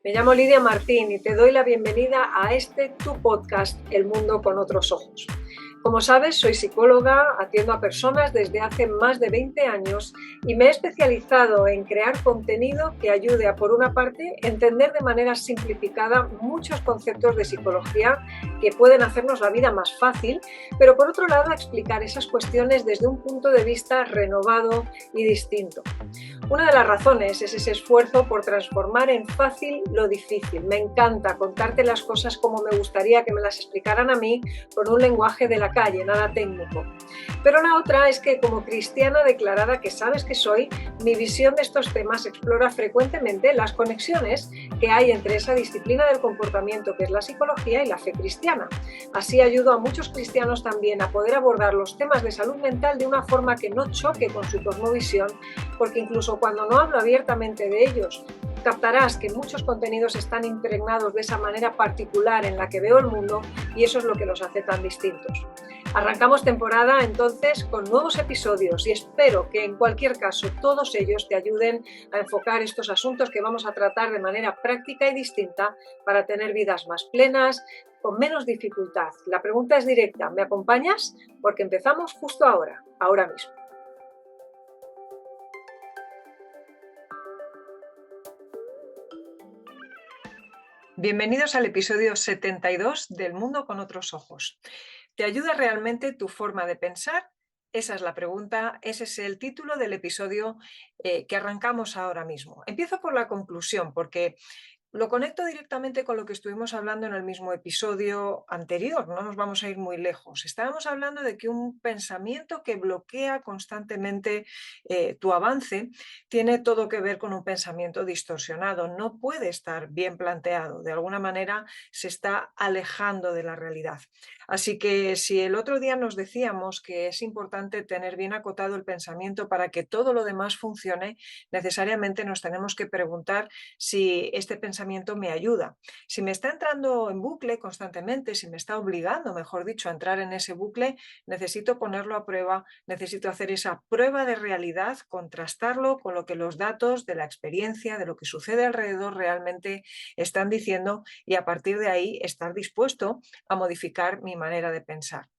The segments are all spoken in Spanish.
Me llamo Lidia Martín y te doy la bienvenida a tu podcast, El Mundo con Otros Ojos. Como sabes, soy psicóloga, atiendo a personas desde hace más de 20 años y me he especializado en crear contenido que ayude a, por una parte, entender de manera simplificada muchos conceptos de psicología que pueden hacernos la vida más fácil, pero por otro lado, a explicar esas cuestiones desde un punto de vista renovado y distinto. Una de las razones es ese esfuerzo por transformar en fácil lo difícil. Me encanta contarte las cosas como me gustaría que me las explicaran a mí, con un lenguaje de la calle, nada técnico. Pero la otra es que, como cristiana declarada que sabes que soy, mi visión de estos temas explora frecuentemente las conexiones que hay entre esa disciplina del comportamiento que es la psicología y la fe cristiana. Así ayudo a muchos cristianos también a poder abordar los temas de salud mental de una forma que no choque con su cosmovisión, porque incluso cuando no hablo abiertamente de ellos, captarás que muchos contenidos están impregnados de esa manera particular en la que veo el mundo, y eso es lo que los hace tan distintos. Arrancamos temporada entonces con nuevos episodios y espero que en cualquier caso todos ellos te ayuden a enfocar estos asuntos que vamos a tratar de manera práctica y distinta para tener vidas más plenas, con menos dificultad. La pregunta es directa, ¿me acompañas? Porque empezamos justo ahora mismo. Bienvenidos al episodio 72 del Mundo con Otros Ojos. ¿Te ayuda realmente tu forma de pensar? Esa es la pregunta, ese es el título del episodio que arrancamos ahora mismo. Empiezo por la conclusión, porque lo conecto directamente con lo que estuvimos hablando en el mismo episodio anterior, no nos vamos a ir muy lejos. Estábamos hablando de que un pensamiento que bloquea constantemente tu avance tiene todo que ver con un pensamiento distorsionado, no puede estar bien planteado, de alguna manera se está alejando de la realidad. Así que si el otro día nos decíamos que es importante tener bien acotado el pensamiento para que todo lo demás funcione, necesariamente nos tenemos que preguntar si este pensamiento me ayuda. Si me está entrando en bucle constantemente, si me está obligando, mejor dicho, a entrar en ese bucle, necesito ponerlo a prueba, necesito hacer esa prueba de realidad, contrastarlo con lo que los datos de la experiencia, de lo que sucede alrededor realmente están diciendo, y a partir de ahí estar dispuesto a modificar mi manera de pensar.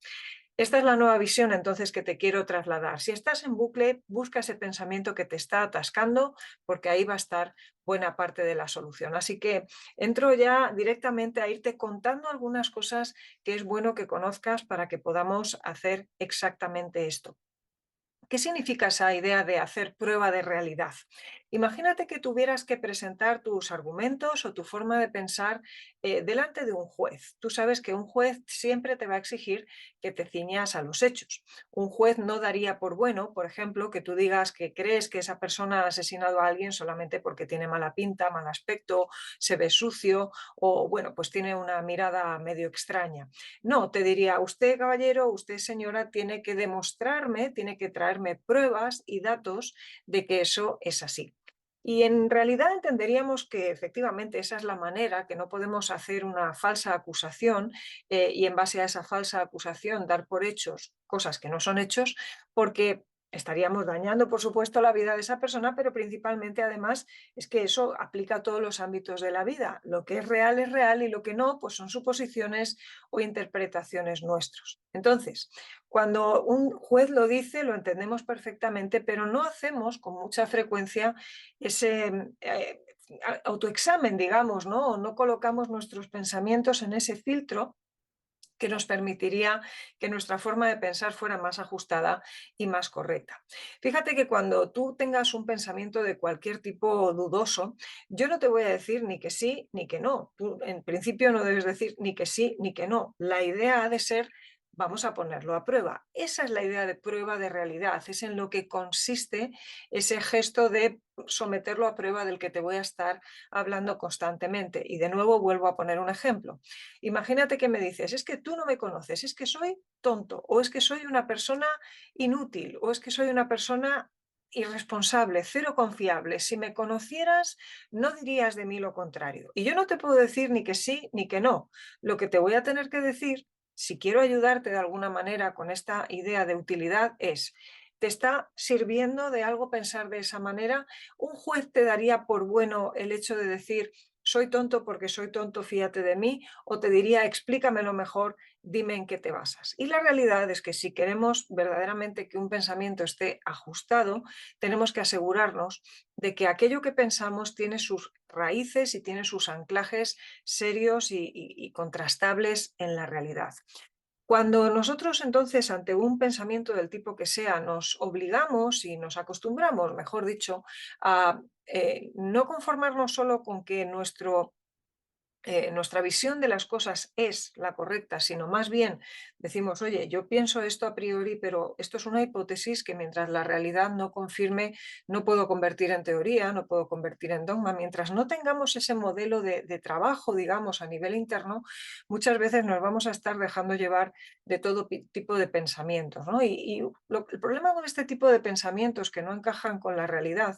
Esta es la nueva visión entonces que te quiero trasladar. Si estás en bucle, busca ese pensamiento que te está atascando, porque ahí va a estar buena parte de la solución. Así que entro ya directamente a irte contando algunas cosas que es bueno que conozcas para que podamos hacer exactamente esto. ¿Qué significa esa idea de hacer prueba de realidad? Imagínate que tuvieras que presentar tus argumentos o tu forma de pensar delante de un juez. Tú sabes que un juez siempre te va a exigir que te ciñas a los hechos. Un juez no daría por bueno, por ejemplo, que tú digas que crees que esa persona ha asesinado a alguien solamente porque tiene mala pinta, mal aspecto, se ve sucio o, bueno, pues tiene una mirada medio extraña. No, te diría, usted caballero, usted señora, tiene que demostrarme, tiene que traerme pruebas y datos de que eso es así. Y en realidad entenderíamos que efectivamente esa es la manera, que no podemos hacer una falsa acusación y en base a esa falsa acusación dar por hechos cosas que no son hechos, porque estaríamos dañando, por supuesto, la vida de esa persona, pero principalmente además es que eso aplica a todos los ámbitos de la vida. Lo que es real y lo que no, pues son suposiciones o interpretaciones nuestros. Entonces, cuando un juez lo dice, lo entendemos perfectamente, pero no hacemos con mucha frecuencia ese autoexamen, digamos, ¿no? O no colocamos nuestros pensamientos en ese filtro que nos permitiría que nuestra forma de pensar fuera más ajustada y más correcta. Fíjate que cuando tú tengas un pensamiento de cualquier tipo dudoso, yo no te voy a decir ni que sí ni que no. Tú en principio no debes decir ni que sí ni que no. La idea ha de ser: vamos a ponerlo a prueba. Esa es la idea de prueba de realidad, es en lo que consiste ese gesto de someterlo a prueba del que te voy a estar hablando constantemente. Y de nuevo vuelvo a poner un ejemplo. Imagínate que me dices, es que tú no me conoces, es que soy tonto, o es que soy una persona inútil, o es que soy una persona irresponsable, cero confiable. Si me conocieras, no dirías de mí lo contrario. Y yo no te puedo decir ni que sí ni que no. Lo que te voy a tener que decir, si quiero ayudarte de alguna manera con esta idea de utilidad, es: ¿te está sirviendo de algo pensar de esa manera? ¿Un juez te daría por bueno el hecho de decir soy tonto porque soy tonto, fíjate de mí, o te diría explícamelo mejor, dime en qué te basas. Y la realidad es que si queremos verdaderamente que un pensamiento esté ajustado, tenemos que asegurarnos de que aquello que pensamos tiene sus raíces y tiene sus anclajes serios y contrastables en la realidad. Cuando nosotros entonces ante un pensamiento del tipo que sea nos obligamos y nos acostumbramos, mejor dicho, a no conformarnos solo con que nuestra visión de las cosas es la correcta, sino más bien decimos, oye, yo pienso esto a priori, pero esto es una hipótesis que mientras la realidad no confirme, no puedo convertir en teoría, no puedo convertir en dogma. Mientras no tengamos ese modelo de trabajo, digamos, a nivel interno, muchas veces nos vamos a estar dejando llevar de todo tipo de pensamientos, ¿no? El problema con este tipo de pensamientos que no encajan con la realidad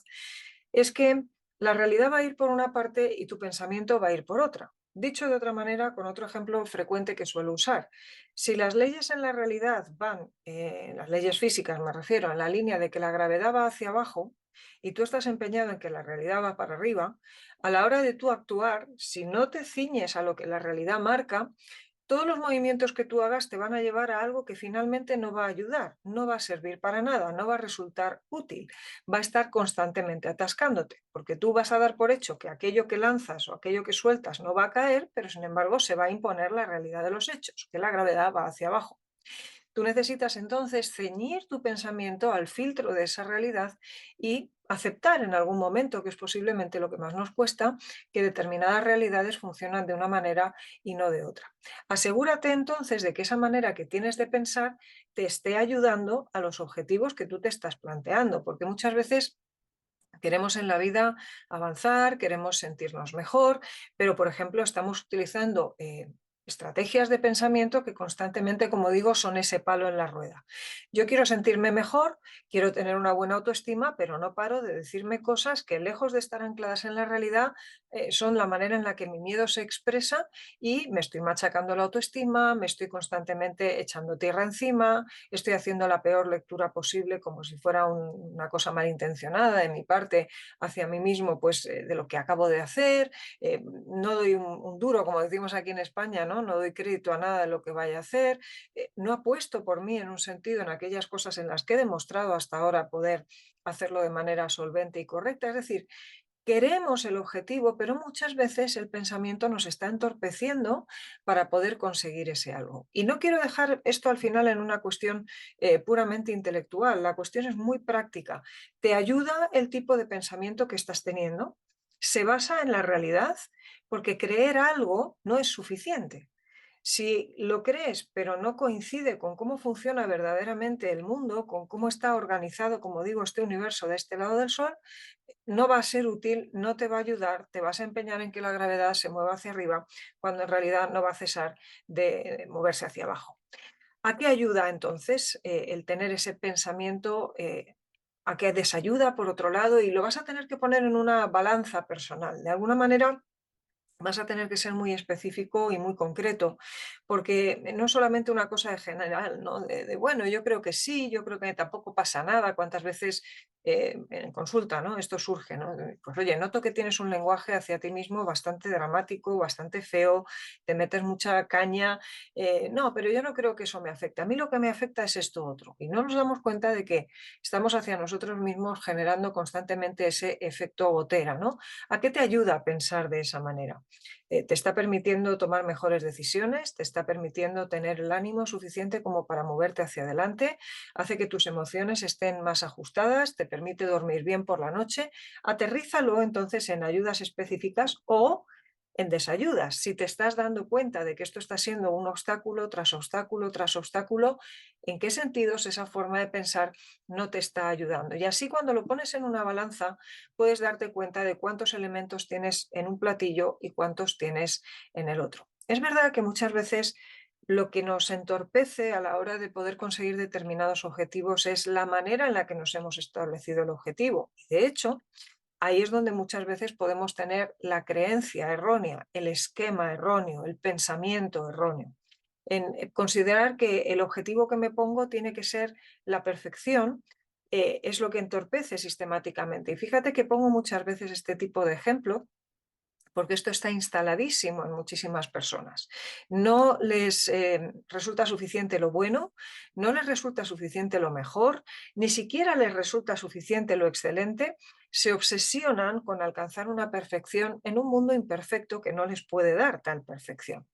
es que la realidad va a ir por una parte y tu pensamiento va a ir por otra. Dicho de otra manera, con otro ejemplo frecuente que suelo usar, si las leyes en la realidad van, las leyes físicas me refiero, en la línea de que la gravedad va hacia abajo y tú estás empeñado en que la realidad va para arriba, a la hora de tú actuar, si no te ciñes a lo que la realidad marca, todos los movimientos que tú hagas te van a llevar a algo que finalmente no va a ayudar, no va a servir para nada, no va a resultar útil, va a estar constantemente atascándote, porque tú vas a dar por hecho que aquello que lanzas o aquello que sueltas no va a caer, pero sin embargo se va a imponer la realidad de los hechos, que la gravedad va hacia abajo. Tú necesitas entonces ceñir tu pensamiento al filtro de esa realidad y aceptar en algún momento, que es posiblemente lo que más nos cuesta, que determinadas realidades funcionan de una manera y no de otra. Asegúrate entonces de que esa manera que tienes de pensar te esté ayudando a los objetivos que tú te estás planteando, porque muchas veces queremos en la vida avanzar, queremos sentirnos mejor, pero por ejemplo estamos utilizando estrategias de pensamiento que constantemente, como digo, son ese palo en la rueda. Yo quiero sentirme mejor, quiero tener una buena autoestima, pero no paro de decirme cosas que lejos de estar ancladas en la realidad, son la manera en la que mi miedo se expresa y me estoy machacando la autoestima, me estoy constantemente echando tierra encima, estoy haciendo la peor lectura posible como si fuera una cosa malintencionada de mi parte hacia mí mismo, pues de lo que acabo de hacer, no doy un duro, como decimos aquí en España, ¿no? No doy crédito a nada de lo que vaya a hacer, no apuesto por mí en un sentido en aquellas cosas en las que he demostrado hasta ahora poder hacerlo de manera solvente y correcta, es decir, queremos el objetivo, pero muchas veces el pensamiento nos está entorpeciendo para poder conseguir ese algo. Y no quiero dejar esto al final en una cuestión puramente intelectual, la cuestión es muy práctica. ¿Te ayuda el tipo de pensamiento que estás teniendo? ¿Se basa en la realidad? Porque creer algo no es suficiente. Si lo crees, pero no coincide con cómo funciona verdaderamente el mundo, con cómo está organizado, como digo, este universo de este lado del Sol, no va a ser útil, no te va a ayudar, te vas a empeñar en que la gravedad se mueva hacia arriba, cuando en realidad no va a cesar de moverse hacia abajo. ¿A qué ayuda entonces el tener ese pensamiento? ¿A qué desayuda, por otro lado? Y lo vas a tener que poner en una balanza personal. De alguna manera, vas a tener que ser muy específico y muy concreto, porque no es solamente una cosa de general, ¿no? Bueno, yo creo que sí, yo creo que tampoco pasa nada. ¿Cuántas veces en consulta, ¿no? Esto surge, ¿no? Pues oye, noto que tienes un lenguaje hacia ti mismo bastante dramático, bastante feo, te metes mucha caña. No, pero yo no creo que eso me afecte. A mí lo que me afecta es esto otro. Y no nos damos cuenta de que estamos hacia nosotros mismos generando constantemente ese efecto gotera, ¿no? ¿A qué te ayuda a pensar de esa manera? Te está permitiendo tomar mejores decisiones, te está permitiendo tener el ánimo suficiente como para moverte hacia adelante, hace que tus emociones estén más ajustadas, te permite dormir bien por la noche. Aterrízalo entonces en ayudas específicas o en desayudas. Si te estás dando cuenta de que esto está siendo un obstáculo tras obstáculo tras obstáculo, ¿en qué sentidos esa forma de pensar no te está ayudando? Y así cuando lo pones en una balanza, puedes darte cuenta de cuántos elementos tienes en un platillo y cuántos tienes en el otro. Es verdad que muchas veces lo que nos entorpece a la hora de poder conseguir determinados objetivos es la manera en la que nos hemos establecido el objetivo. De hecho, ahí es donde muchas veces podemos tener la creencia errónea, el esquema erróneo, el pensamiento erróneo. En considerar que el objetivo que me pongo tiene que ser la perfección, es lo que entorpece sistemáticamente. Y fíjate que pongo muchas veces este tipo de ejemplo porque esto está instaladísimo en muchísimas personas. No les resulta suficiente lo bueno, no les resulta suficiente lo mejor, ni siquiera les resulta suficiente lo excelente, se obsesionan con alcanzar una perfección en un mundo imperfecto que no les puede dar tal perfección.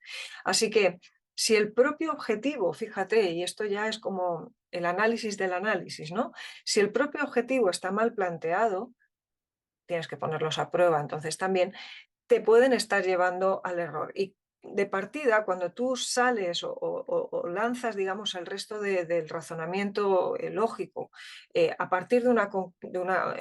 Así que si el propio objetivo, fíjate, y esto ya es como el análisis del análisis, ¿no? Si el propio objetivo está mal planteado, tienes que ponerlos a prueba, entonces también te pueden estar llevando al error. Y de partida, cuando tú sales o lanzas, digamos, el resto del razonamiento lógico a partir de una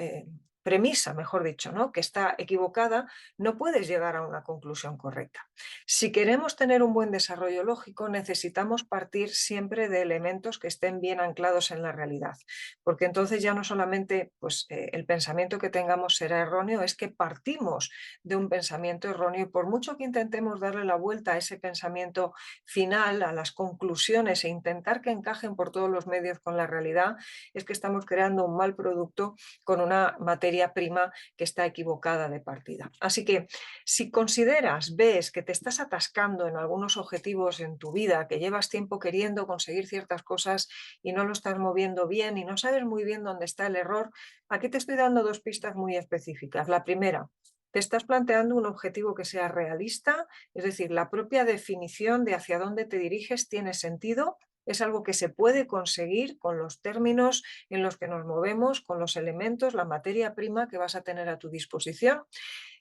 premisa, mejor dicho, ¿no? Que está equivocada, no puedes llegar a una conclusión correcta. Si queremos tener un buen desarrollo lógico, necesitamos partir siempre de elementos que estén bien anclados en la realidad, porque entonces ya no solamente pues, el pensamiento que tengamos será erróneo, es que partimos de un pensamiento erróneo y por mucho que intentemos darle la vuelta a ese pensamiento final, a las conclusiones e intentar que encajen por todos los medios con la realidad, es que estamos creando un mal producto con una materia prima que está equivocada de partida. Así que si consideras, ves que te estás atascando en algunos objetivos en tu vida, que llevas tiempo queriendo conseguir ciertas cosas y no lo estás moviendo bien y no sabes muy bien dónde está el error, aquí te estoy dando dos pistas muy específicas. La primera, te estás planteando un objetivo que sea realista, es decir, la propia definición de hacia dónde te diriges tiene sentido, es algo que se puede conseguir con los términos en los que nos movemos, con los elementos, la materia prima que vas a tener a tu disposición.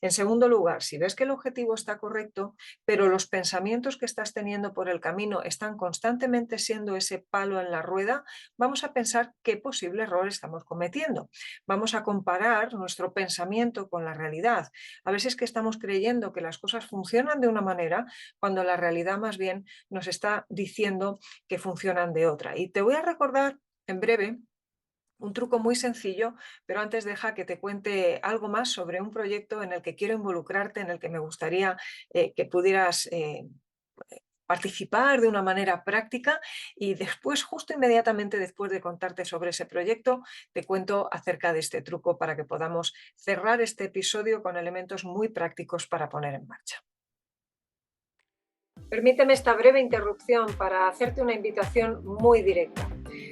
En segundo lugar, si ves que el objetivo está correcto, pero los pensamientos que estás teniendo por el camino están constantemente siendo ese palo en la rueda, vamos a pensar qué posible error estamos cometiendo. Vamos a comparar nuestro pensamiento con la realidad. A veces es que estamos creyendo que las cosas funcionan de una manera cuando la realidad más bien nos está diciendo que funcionan de otra. Y te voy a recordar en breve un truco muy sencillo, pero antes deja que te cuente algo más sobre un proyecto en el que quiero involucrarte, en el que me gustaría que pudieras participar de una manera práctica y después, justo inmediatamente después de contarte sobre ese proyecto, te cuento acerca de este truco para que podamos cerrar este episodio con elementos muy prácticos para poner en marcha. Permíteme esta breve interrupción para hacerte una invitación muy directa.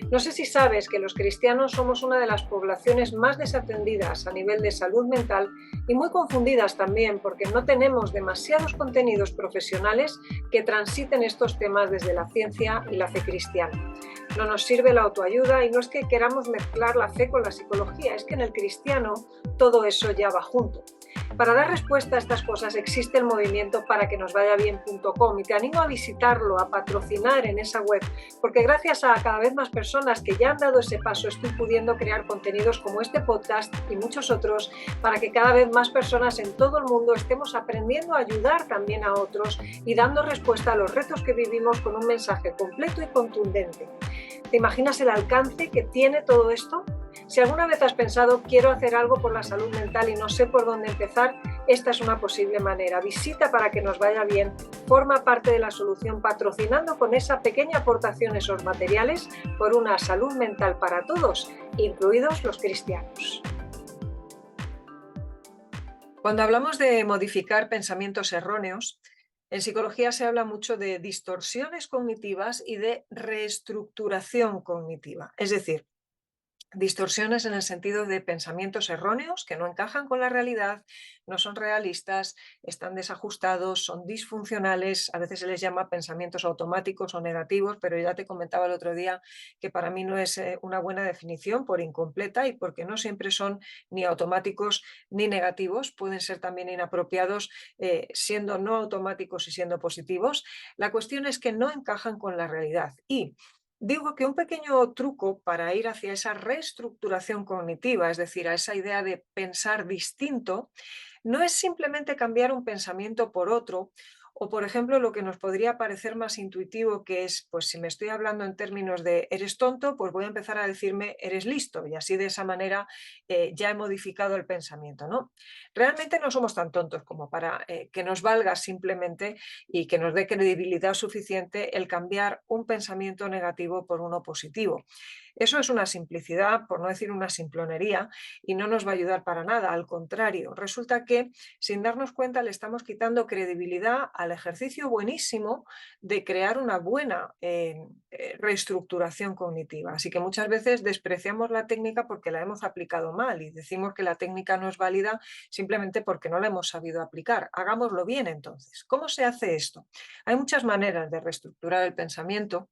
No sé si sabes que los cristianos somos una de las poblaciones más desatendidas a nivel de salud mental y muy confundidas también porque no tenemos demasiados contenidos profesionales que transiten estos temas desde la ciencia y la fe cristiana. No nos sirve la autoayuda y no es que queramos mezclar la fe con la psicología, es que en el cristiano todo eso ya va junto. Para dar respuesta a estas cosas existe el movimiento paraquenosvayabien.com y te animo a visitarlo, a patrocinar en esa web, porque gracias a cada vez más personas que ya han dado ese paso estoy pudiendo crear contenidos como este podcast y muchos otros para que cada vez más personas en todo el mundo estemos aprendiendo a ayudar también a otros y dando respuesta a los retos que vivimos con un mensaje completo y contundente. ¿Te imaginas el alcance que tiene todo esto? Si alguna vez has pensado, quiero hacer algo por la salud mental y no sé por dónde empezar, esta es una posible manera. Visita Para que nos vaya bien, forma parte de la solución patrocinando con esa pequeña aportación esos materiales por una salud mental para todos, incluidos los cristianos. Cuando hablamos de modificar pensamientos erróneos, en psicología se habla mucho de distorsiones cognitivas y de reestructuración cognitiva. Es decir, distorsiones en el sentido de pensamientos erróneos que no encajan con la realidad, no son realistas, están desajustados, son disfuncionales, a veces se les llama pensamientos automáticos o negativos, pero ya te comentaba el otro día que para mí no es una buena definición por incompleta y porque no siempre son ni automáticos ni negativos, pueden ser también inapropiados siendo no automáticos y siendo positivos. La cuestión es que no encajan con la realidad y digo que un pequeño truco para ir hacia esa reestructuración cognitiva, es decir, a esa idea de pensar distinto, no es simplemente cambiar un pensamiento por otro, o por ejemplo, lo que nos podría parecer más intuitivo, que es, pues si me estoy hablando en términos de eres tonto, pues voy a empezar a decirme eres listo, y así de esa manera ya he modificado el pensamiento, ¿no? Realmente no somos tan tontos como para que nos valga simplemente y que nos dé credibilidad suficiente el cambiar un pensamiento negativo por uno positivo. Eso es una simplicidad, por no decir una simplonería, y no nos va a ayudar para nada. Al contrario, resulta que sin darnos cuenta le estamos quitando credibilidad al ejercicio buenísimo de crear una buena reestructuración cognitiva. Así que muchas veces despreciamos la técnica porque la hemos aplicado mal y decimos que la técnica no es válida simplemente porque no la hemos sabido aplicar. Hagámoslo bien entonces. ¿Cómo se hace esto? Hay muchas maneras de reestructurar el pensamiento.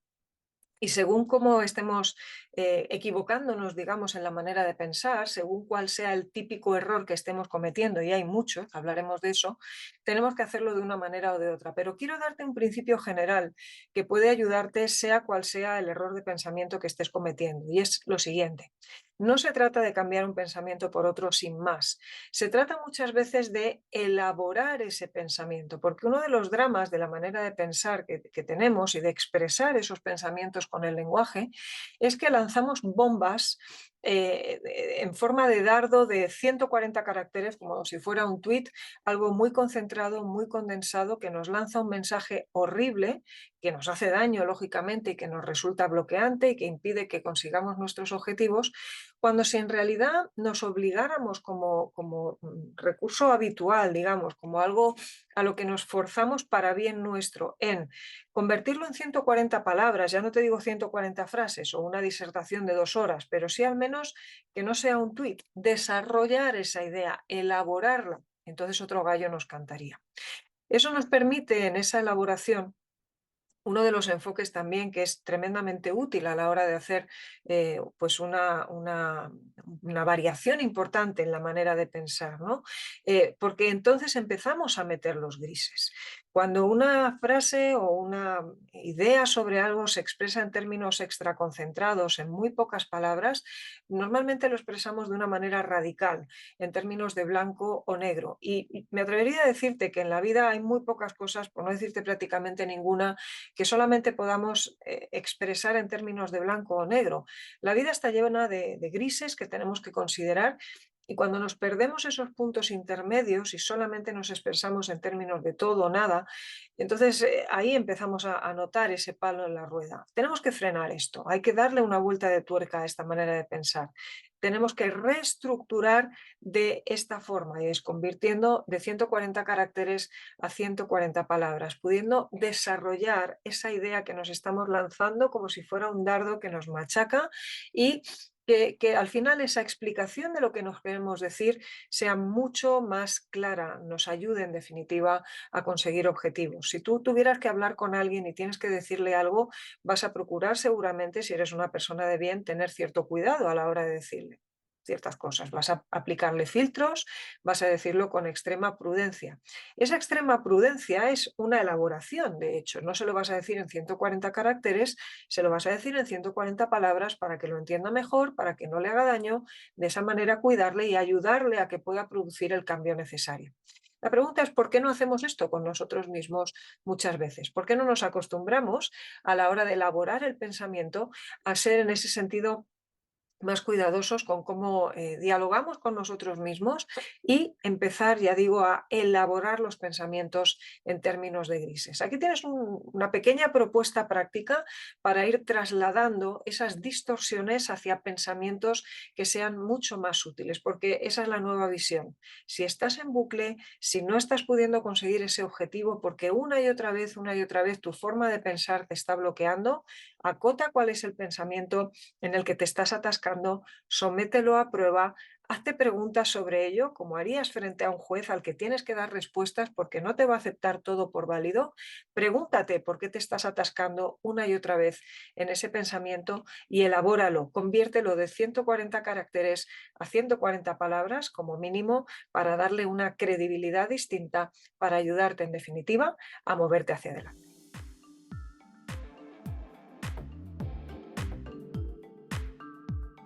Y según cómo estemos equivocándonos, digamos, en la manera de pensar, según cuál sea el típico error que estemos cometiendo, y hay muchos, hablaremos de eso, tenemos que hacerlo de una manera o de otra. Pero quiero darte un principio general que puede ayudarte sea cual sea el error de pensamiento que estés cometiendo, y es lo siguiente. No se trata de cambiar un pensamiento por otro sin más. Se trata muchas veces de elaborar ese pensamiento, porque uno de los dramas de la manera de pensar que tenemos y de expresar esos pensamientos con el lenguaje es que lanzamos bombas en forma de dardo de 140 caracteres, como si fuera un tweet, algo muy concentrado, muy condensado, que nos lanza un mensaje horrible, que nos hace daño, lógicamente, y que nos resulta bloqueante y que impide que consigamos nuestros objetivos, cuando si en realidad nos obligáramos como recurso habitual, digamos, como algo a lo que nos forzamos para bien nuestro, en convertirlo en 140 palabras, ya no te digo 140 frases o una disertación de 2 horas, pero sí al menos que no sea un tuit, desarrollar esa idea, elaborarla, entonces otro gallo nos cantaría. Eso nos permite en esa elaboración uno de los enfoques también que es tremendamente útil a la hora de hacer pues una variación importante en la manera de pensar, ¿no? Porque entonces empezamos a meter los grises. Cuando una frase o una idea sobre algo se expresa en términos extraconcentrados, en muy pocas palabras, normalmente lo expresamos de una manera radical, en términos de blanco o negro. Y me atrevería a decirte que en la vida hay muy pocas cosas, por no decirte prácticamente ninguna, que solamente podamos expresar en términos de blanco o negro. La vida está llena de grises que tenemos que considerar, y cuando nos perdemos esos puntos intermedios y solamente nos expresamos en términos de todo o nada, entonces ahí empezamos a notar ese palo en la rueda. Tenemos que frenar esto, hay que darle una vuelta de tuerca a esta manera de pensar. Tenemos que reestructurar de esta forma y es convirtiendo de 140 caracteres a 140 palabras, pudiendo desarrollar esa idea que nos estamos lanzando como si fuera un dardo que nos machaca y que al final esa explicación de lo que nos queremos decir sea mucho más clara, nos ayude en definitiva a conseguir objetivos. Si tú tuvieras que hablar con alguien y tienes que decirle algo, vas a procurar seguramente, si eres una persona de bien, tener cierto cuidado a la hora de decirle ciertas cosas. Vas a aplicarle filtros, vas a decirlo con extrema prudencia. Esa extrema prudencia es una elaboración, de hecho. No se lo vas a decir en 140 caracteres, se lo vas a decir en 140 palabras para que lo entienda mejor, para que no le haga daño, de esa manera cuidarle y ayudarle a que pueda producir el cambio necesario. La pregunta es ¿por qué no hacemos esto con nosotros mismos muchas veces? ¿Por qué no nos acostumbramos a la hora de elaborar el pensamiento a ser en ese sentido más cuidadosos con cómo dialogamos con nosotros mismos y empezar, ya digo, a elaborar los pensamientos en términos de grises? Aquí tienes una pequeña propuesta práctica para ir trasladando esas distorsiones hacia pensamientos que sean mucho más útiles, porque esa es la nueva visión. Si estás en bucle, si no estás pudiendo conseguir ese objetivo porque una y otra vez tu forma de pensar te está bloqueando, acota cuál es el pensamiento en el que te estás atascando, somételo a prueba, hazte preguntas sobre ello, como harías frente a un juez al que tienes que dar respuestas porque no te va a aceptar todo por válido. Pregúntate por qué te estás atascando una y otra vez en ese pensamiento y elabóralo, conviértelo de 140 caracteres a 140 palabras como mínimo para darle una credibilidad distinta, para ayudarte en definitiva a moverte hacia adelante.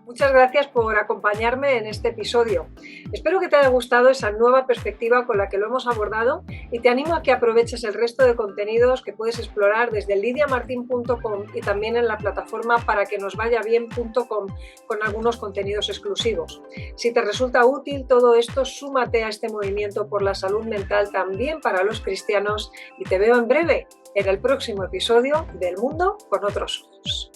Muchas gracias por acompañarme en este episodio. Espero que te haya gustado esa nueva perspectiva con la que lo hemos abordado y te animo a que aproveches el resto de contenidos que puedes explorar desde lidiamartin.com y también en la plataforma paraquenosvayabien.com con algunos contenidos exclusivos. Si te resulta útil todo esto, súmate a este movimiento por la salud mental también para los cristianos y te veo en breve en el próximo episodio del Mundo con otros ojos.